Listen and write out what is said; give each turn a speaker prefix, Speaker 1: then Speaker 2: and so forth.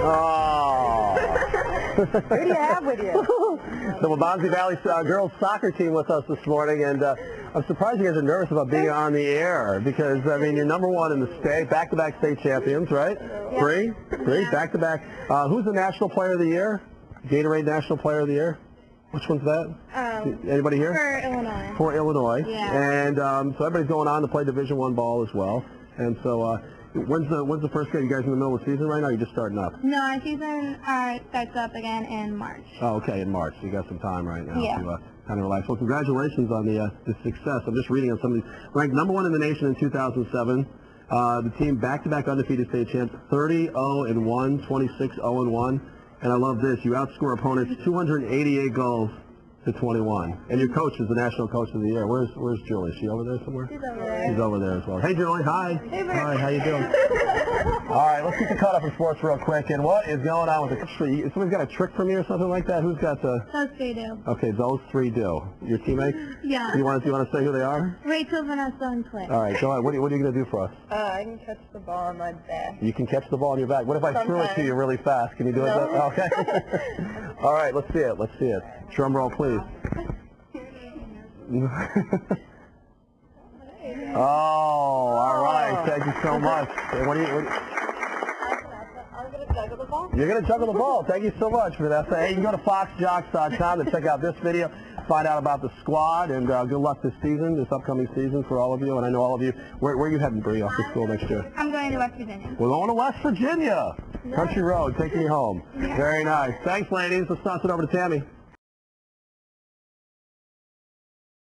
Speaker 1: Oh.
Speaker 2: Who do you have with you?
Speaker 1: The Waubonsie Valley girls soccer team with us this morning, and I'm surprised you guys are nervous about being on the air because, I mean, you're number one in the state, back-to-back state champions, right?
Speaker 2: Yeah.
Speaker 1: Three, back-to-back. Who's the National Player of the Year? Gatorade National Player of the Year? Which one's that? Anybody here?
Speaker 2: For Illinois.
Speaker 1: For Illinois.
Speaker 2: Yeah.
Speaker 1: And so everybody's going on to play Division I ball as well. And so when's the first game? You guys in the middle of the season right now, or are you just starting up?
Speaker 2: No, our season starts up again in March.
Speaker 1: Oh, okay, in March. So you got some time right now
Speaker 2: Yeah.
Speaker 1: to kind of relax. Well, congratulations on the success. I'm just reading on some of these. Ranked number one in the nation in 2007. The team back-to-back undefeated state champs, 30-0-1, 26-0-1. And I love this. You outscore opponents 288 goals to 21. And your coach is the National Coach of the Year. Where's Julie? Is she over there somewhere?
Speaker 2: She's over there.
Speaker 1: She's over there as well. Hey, Julie. Hi.
Speaker 2: Hey, Bert.
Speaker 1: Hi, how you doing? All right, let's get you caught up in sports real quick. And what is going on with the tree? Somebody's got a trick for me or something like that? Who's got the...
Speaker 2: Those three do.
Speaker 1: Okay, those three do. Your teammates?
Speaker 2: Yeah.
Speaker 1: You want to say who they are?
Speaker 2: Rachel, Vanessa, and Claire.
Speaker 1: All right, go ahead. What are you going to do for us?
Speaker 3: I can catch the ball on my back.
Speaker 1: You can catch the ball on your back. What if I threw it to you really fast? Can you do it? Okay. All right, let's see it. Let's see it. Drum roll, please. Oh, all right. Thank you so much. Hey, what
Speaker 3: I'm going to juggle the ball.
Speaker 1: You're going to juggle the ball. Thank you so much, Vanessa. Hey, you can go to foxjocks.com to check out this video, find out about the squad, and good luck this season, this upcoming season for all of you. And I know all of you. Where are you heading, Bree, off to school next year?
Speaker 2: I'm going to West Virginia.
Speaker 1: We're going to West Virginia. Country Road, take me home.
Speaker 2: Yeah.
Speaker 1: Very nice. Thanks, ladies. Let's toss it over to Tammy.